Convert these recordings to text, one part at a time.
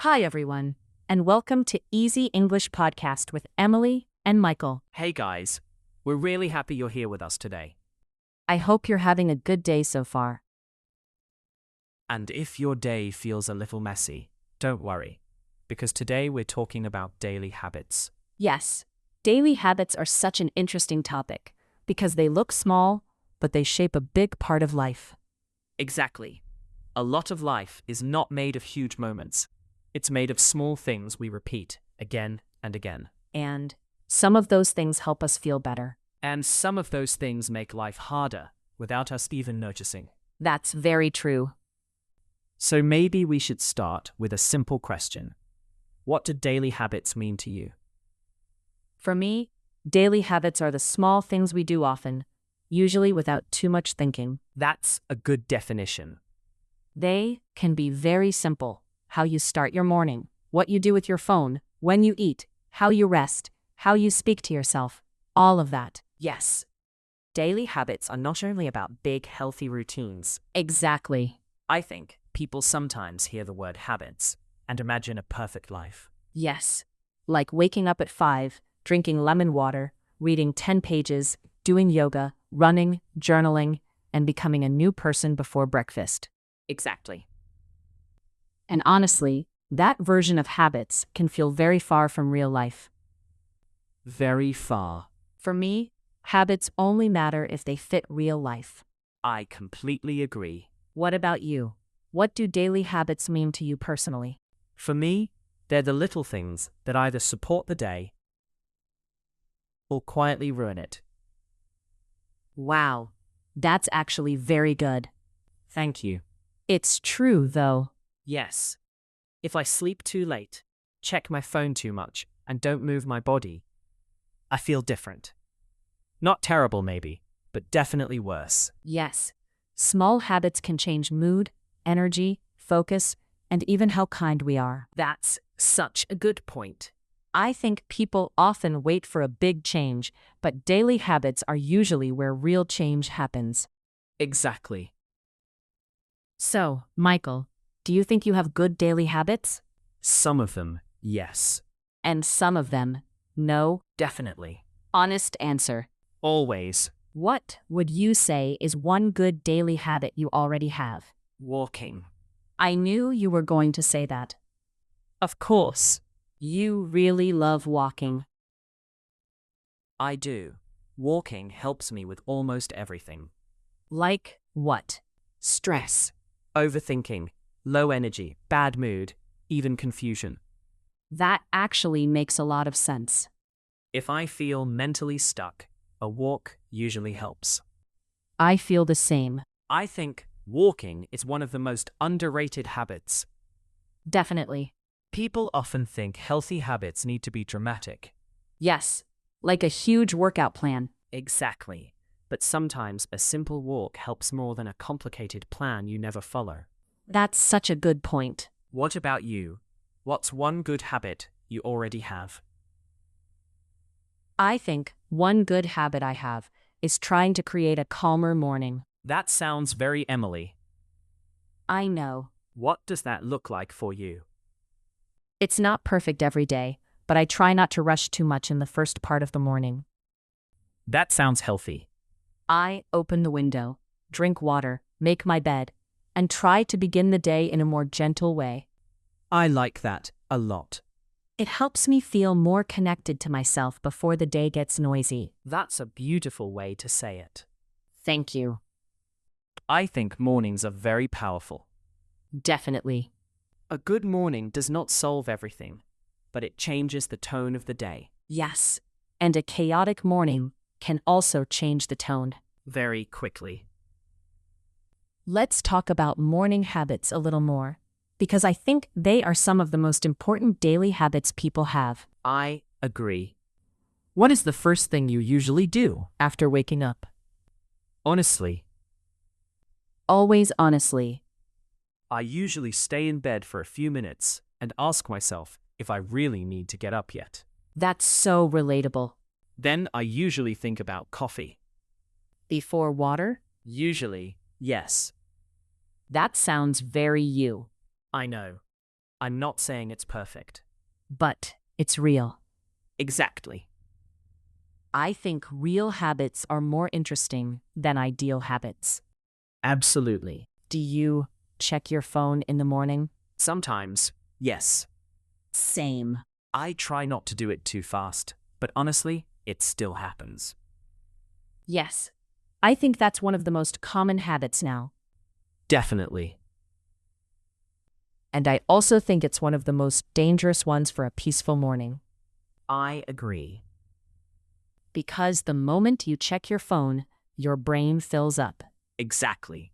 Hi, everyone, and welcome to Easy English Podcast with Emily and Michael. Hey guys, we're really happy you're here with us today. I hope you're having a good day so far. And if your day feels a little messy, don't worry, because today we're talking about daily habits. Yes, daily habits are such an interesting topic because they look small, but they shape a big part of life. Exactly. A lot of life is not made of huge moments. It's made of small things we repeat again and again. And some of those things help us feel better. And some of those things make life harder without us even noticing. That's very true. So maybe we should start with a simple question. What do daily habits mean to you? For me, daily habits are the small things we do often, usually without too much thinking. That's a good definition. They can be very simple. How you start your morning, what you do with your phone, when you eat, how you rest, how you speak to yourself, all of that. Yes. Daily habits are not only about big, healthy routines. Exactly. I think people sometimes hear the word habits and imagine a perfect life. Yes. Like waking up at 5, drinking lemon water, reading 10 pages, doing yoga, running, journaling, and becoming a new person before breakfast. Exactly. And honestly, that version of habits can feel very far from real life. Very far. For me, habits only matter if they fit real life. I completely agree. What about you? What do daily habits mean to you personally? For me, they're the little things that either support the day or quietly ruin it. Wow, that's actually very good. Thank you. It's true, though. Yes. If I sleep too late, check my phone too much, and don't move my body, I feel different. Not terrible, maybe, but definitely worse. Yes, small habits can change mood, energy, focus, and even how kind we are. That's such a good point. I think people often wait for a big change, but daily habits are usually where real change happens. Exactly. So, Michael, do you think you have good daily habits? Some of them, yes. And some of them, no? Definitely. Honest answer. Always. What would you say is one good daily habit you already have? Walking. I knew you were going to say that. Of course. You really love walking. I do. Walking helps me with almost everything. Like what? Stress, overthinking, low energy, bad mood, even confusion. That actually makes a lot of sense. If I feel mentally stuck, a walk usually helps. I feel the same. I think walking is one of the most underrated habits. Definitely. People often think healthy habits need to be dramatic. Yes, like a huge workout plan. Exactly. But sometimes a simple walk helps more than a complicated plan you never follow. That's such a good point. What about you? What's one good habit you already have? I think one good habit I have is trying to create a calmer morning. That sounds very Emily. I know. What does that look like for you? It's not perfect every day, but I try not to rush too much in the first part of the morning. That sounds healthy. I open the window, drink water, make my bed, and try to begin the day in a more gentle way. I like that a lot. It helps me feel more connected to myself before the day gets noisy. That's a beautiful way to say it. Thank you. I think mornings are very powerful. Definitely. A good morning does not solve everything, but it changes the tone of the day. Yes. And a chaotic morning can also change the tone. Very quickly. Let's talk about morning habits a little more, because I think they are some of the most important daily habits people have. I agree. What is the first thing you usually do after waking up? Honestly, Always honestly. I usually stay in bed for a few minutes and ask myself if I really need to get up yet. That's so relatable. Then I usually think about coffee. Before water? Usually, yes. That sounds very you. I know. I'm not saying it's perfect. but it's real. Exactly. I think real habits are more interesting than ideal habits. Absolutely. Do you check your phone in the morning? Sometimes, yes. Same. I try not to do it too fast, but honestly, it still happens. Yes. I think that's one of the most common habits now. Definitely. And I also think it's one of the most dangerous ones for a peaceful morning. I agree. Because the moment you check your phone, your brain fills up. Exactly.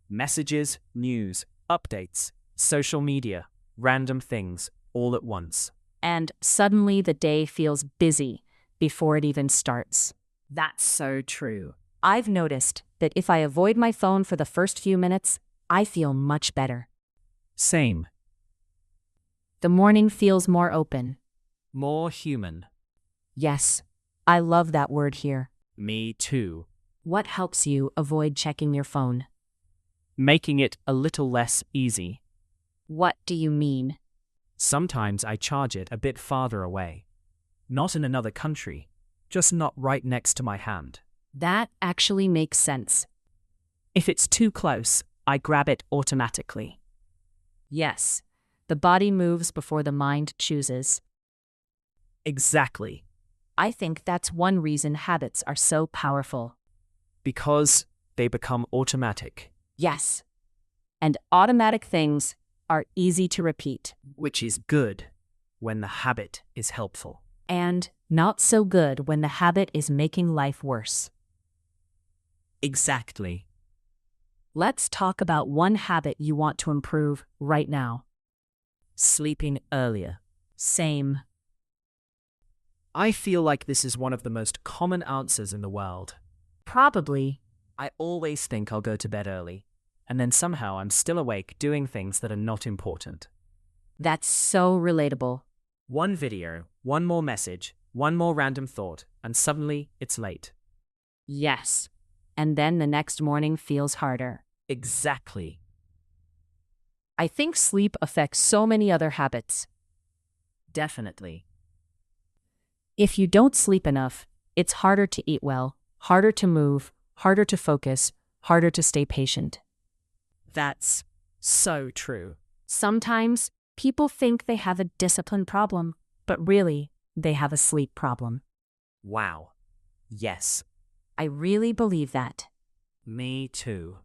Messages, news, updates, social media, random things, all at once. And suddenly the day feels busy before it even starts. That's so true. I've noticed that if I avoid my phone for the first few minutes, I feel much better. Same. The morning feels more open. More human. Yes, I love that word here. Me too. What helps you avoid checking your phone? Making it a little less easy. What do you mean? Sometimes I charge it a bit farther away. Not in another country, just not right next to my hand. That actually makes sense. If it's too close, I grab it automatically. Yes, the body moves before the mind chooses. Exactly. I think that's one reason habits are so powerful. Because they become automatic. Yes. And automatic things are easy to repeat. Which is good when the habit is helpful. And not so good when the habit is making life worse. Exactly. Let's talk about one habit you want to improve right now. Sleeping earlier. Same. I feel like this is one of the most common answers in the world. Probably. I always think I'll go to bed early, and then somehow I'm still awake doing things that are not important. That's so relatable. One video, one more message, one more random thought, and suddenly it's late. Yes. And then the next morning feels harder. Exactly. I think sleep affects so many other habits. Definitely. If you don't sleep enough, it's harder to eat well, harder to move, harder to focus, harder to stay patient. That's so true. Sometimes people think they have a discipline problem, but really, they have a sleep problem. Wow. Yes. I really believe that. Me too.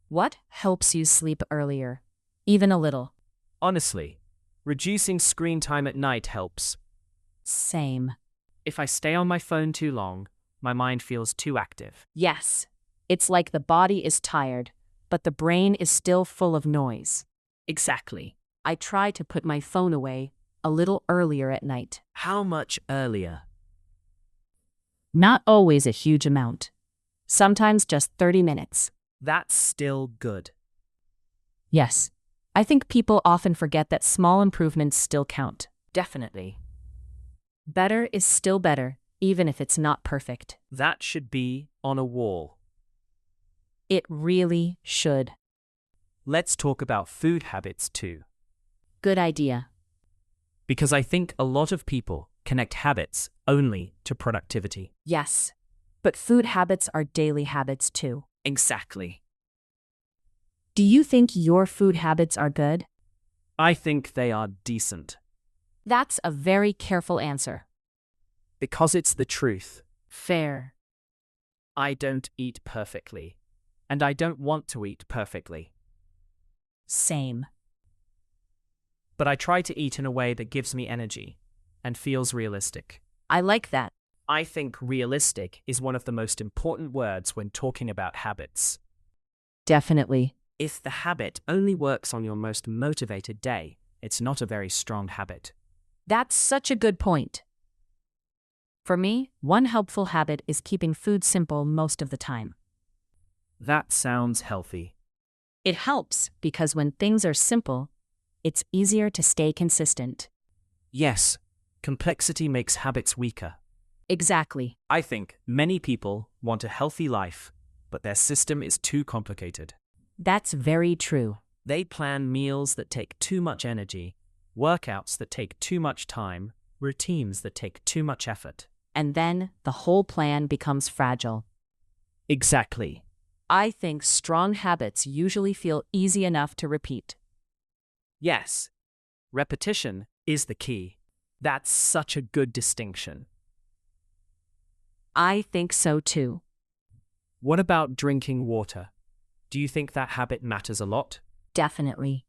What helps you sleep earlier? Even a little. Honestly, reducing screen time at night helps. Same. If I stay on my phone too long, my mind feels too active. Yes. It's like the body is tired, but the brain is still full of noise. Exactly. I try to put my phone away a little earlier at night. How much earlier? Not always a huge amount. Sometimes just 30 minutes. That's still good. Yes. I think people often forget that small improvements still count. Definitely. Better is still better, even if it's not perfect. That should be on a wall. It really should. Let's talk about food habits too. Good idea. Because I think a lot of people connect habits only to productivity. Yes. But food habits are daily habits too. Exactly. Do you think your food habits are good? I think they are decent. That's a very careful answer. Because it's the truth. Fair. I don't eat perfectly. And I don't want to eat perfectly. Same. But I try to eat in a way that gives me energy and feels realistic. I like that. I think realistic is one of the most important words when talking about habits. Definitely. If the habit only works on your most motivated day, it's not a very strong habit. That's such a good point. For me, one helpful habit is keeping food simple most of the time. That sounds healthy. It helps because when things are simple, it's easier to stay consistent. Yes, complexity makes habits weaker. Exactly. I think many people want a healthy life, but their system is too complicated. That's very true. They plan meals that take too much energy Workouts that take too much time, routines that take too much effort. And then the whole plan becomes fragile. Exactly. I think strong habits usually feel easy enough to repeat. Yes. Repetition is the key. That's such a good distinction. I think so too. What about drinking water? Do you think that habit matters a lot? Definitely.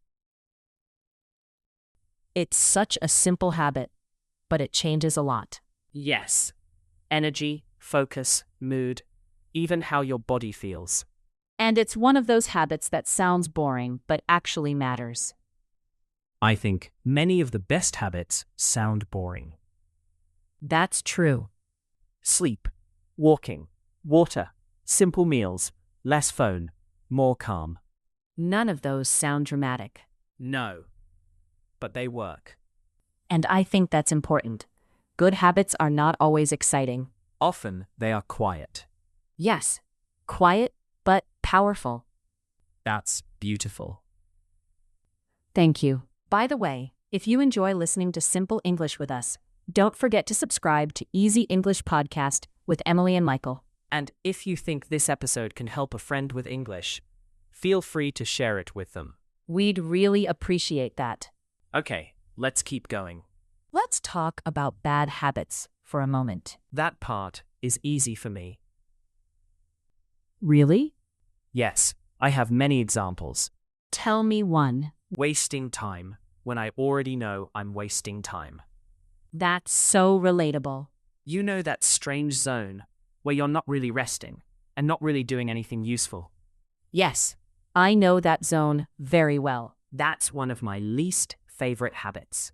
It's such a simple habit, but it changes a lot. Yes. Energy, focus, mood, even how your body feels. And it's one of those habits that sounds boring, but actually matters. I think many of the best habits sound boring. That's true. Sleep, walking, water, simple meals, less phone, more calm. None of those sound dramatic. No, but they work. And I think that's important. Good habits are not always exciting. Often they are quiet. Yes, quiet, but powerful. That's beautiful. Thank you. By the way, if you enjoy listening to Simple English with us, don't forget to subscribe to Easy English Podcast with Emily and Michael. And if you think this episode can help a friend with English, feel free to share it with them. We'd really appreciate that. Okay, let's keep going. Let's talk about bad habits for a moment. That part is easy for me. Really? Yes, I have many examples. Tell me one. Wasting time when I already know I'm wasting time. That's so relatable. You know that strange zone where you're not really resting and not really doing anything useful. Yes, I know that zone very well. That's one of my least favorite habits.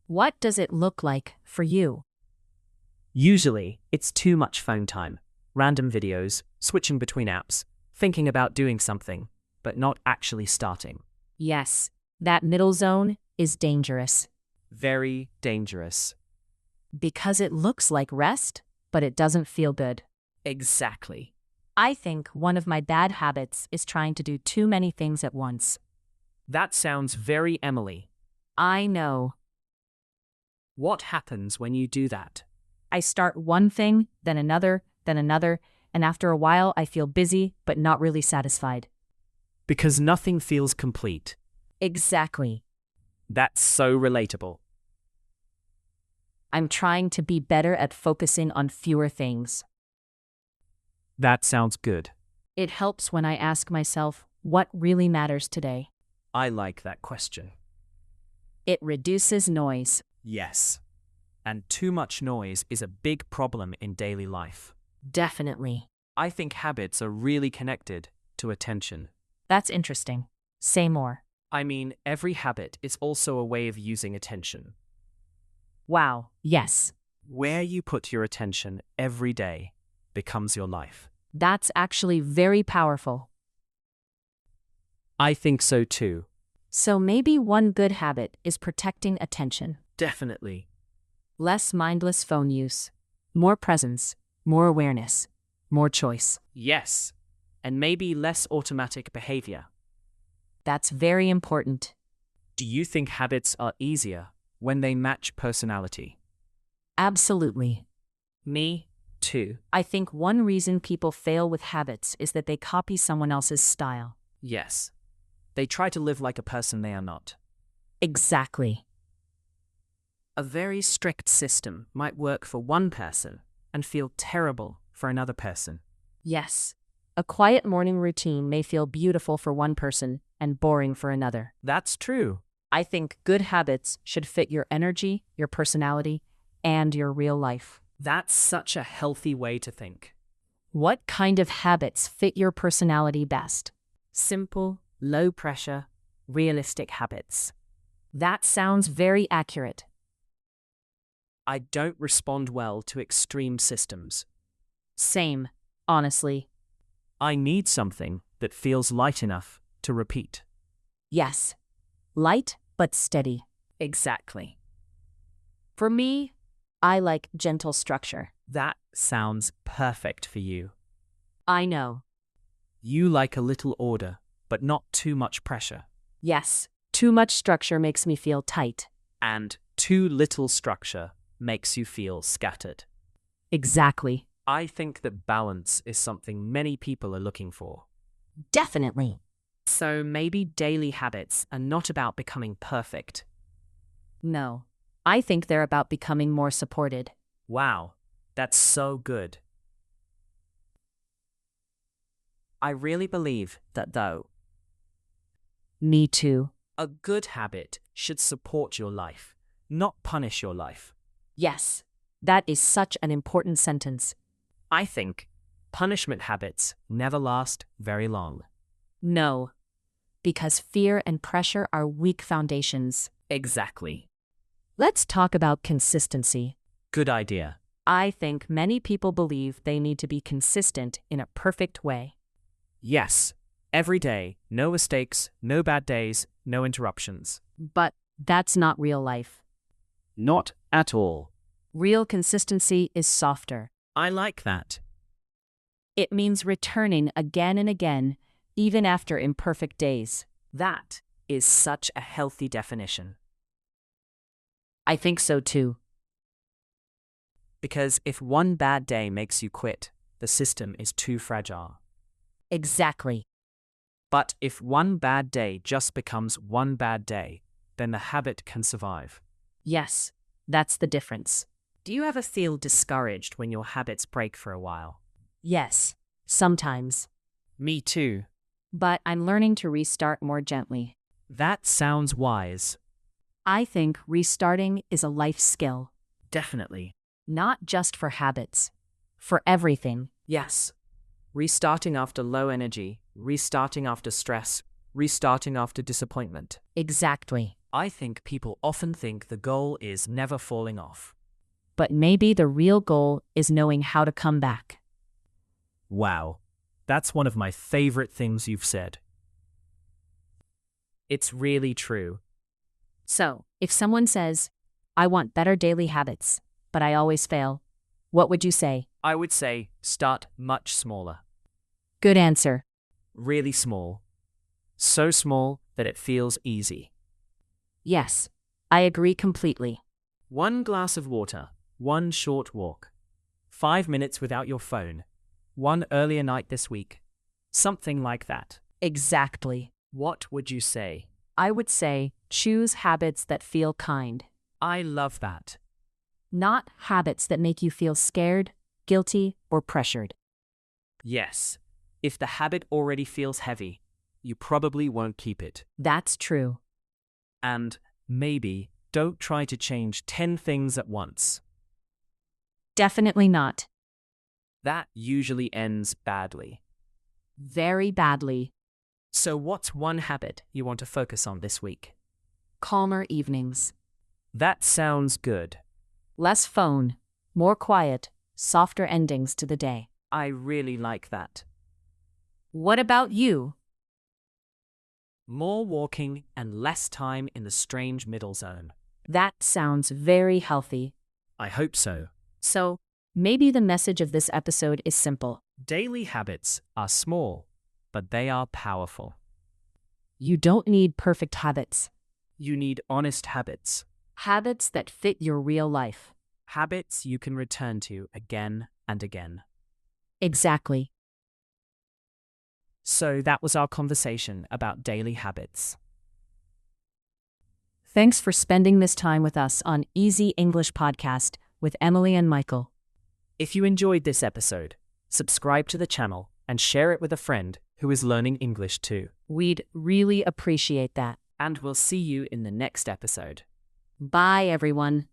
What does it look like for you? Usually, it's too much phone time, random videos, switching between apps, thinking about doing something, but not actually starting. Yes, that middle zone is dangerous. Very dangerous. Because it looks like rest, but it doesn't feel good. Exactly. I think one of my bad habits is trying to do too many things at once. That sounds very Emily. I know. What happens when you do that? I start one thing, then another, and after a while I feel busy but not really satisfied. Because nothing feels complete. Exactly. That's so relatable. I'm trying to be better at focusing on fewer things. That sounds good. It helps when I ask myself, what really matters today? I like that question. It reduces noise. Yes. And too much noise is a big problem in daily life. Definitely. I think habits are really connected to attention. That's interesting. Say more. I mean, every habit is also a way of using attention. Wow, yes. Where you put your attention every day becomes your life. That's actually very powerful. I think so too. So maybe one good habit is protecting attention. Definitely. Less mindless phone use. More presence. More awareness. More choice. Yes. And maybe less automatic behavior. That's very important. Do you think habits are easier when they match personality? Absolutely. Me too. I think one reason people fail with habits is that they copy someone else's style. Yes. They try to live like a person they are not. Exactly. A very strict system might work for one person and feel terrible for another person. Yes. A quiet morning routine may feel beautiful for one person and boring for another. That's true. I think good habits should fit your energy, your personality, and your real life. That's such a healthy way to think. What kind of habits fit your personality best? Simple, low pressure, realistic habits. That sounds very accurate. I don't respond well to extreme systems. Same, honestly. I need something that feels light enough to repeat. Yes. Light but steady. Exactly. For me, I like gentle structure. That sounds perfect for you. I know. You like a little order, but not too much pressure. Yes, Too much structure makes me feel tight. And too little structure makes you feel scattered. Exactly. I think that balance is something many people are looking for. Definitely. So maybe daily habits are not about becoming perfect. No. I think they're about becoming more supported. Wow, that's so good. I really believe that though, Me too. a good habit should support your life, not punish your life. Yes. That is such an important sentence. I think punishment habits never last very long. No. Because fear and pressure are weak foundations. Exactly. Let's talk about consistency. Good idea. I think many people believe they need to be consistent in a perfect way. Yes, every day, no mistakes, no bad days, no interruptions. But that's not real life. Not at all. Real consistency is softer. I like that. It means returning again and again, even after imperfect days. That is such a healthy definition. I think so too. Because if one bad day makes you quit, the system is too fragile. Exactly. But if one bad day just becomes one bad day, then the habit can survive. Yes, that's the difference. Do you ever feel discouraged when your habits break for a while? Yes, sometimes. Me too. But I'm learning to restart more gently. That sounds wise. I think restarting is a life skill, Definitely. not just for habits, for everything. Yes. Restarting after low energy, restarting after stress, restarting after disappointment. Exactly. I think people often think the goal is never falling off. But maybe the real goal is knowing how to come back. Wow. That's one of my favorite things you've said. It's really true. So, if someone says, I want better daily habits, but I always fail, what would you say? I would say start much smaller. Good answer. Really small. So small that it feels easy. Yes, I agree completely. 1 glass of water, 1 short walk. 5 minutes without your phone. 1 earlier night this week. Something like that. Exactly. What would you say? I would say choose habits that feel kind, I love that. not habits that make you feel scared, guilty, or pressured. Yes. If the habit already feels heavy, you probably won't keep it. That's true. And maybe don't try to change 10 things at once. Definitely not. That usually ends badly. Very badly. So what's one habit you want to focus on this week? Calmer evenings. That sounds good. Less phone. More quiet. Softer endings to the day. I really like that. What about you? More walking and less time in the strange middle zone. That sounds very healthy. I hope so. So, maybe the message of this episode is simple. Daily habits are small, but they are powerful. You don't need perfect habits. You need honest habits. Habits that fit your real life. Habits you can return to again and again. Exactly. So that was our conversation about daily habits. Thanks for spending this time with us on Easy English Podcast with Emily and Michael. If you enjoyed this episode, subscribe to the channel and share it with a friend who is learning English too. We'd really appreciate that. And we'll see you in the next episode. Bye, everyone.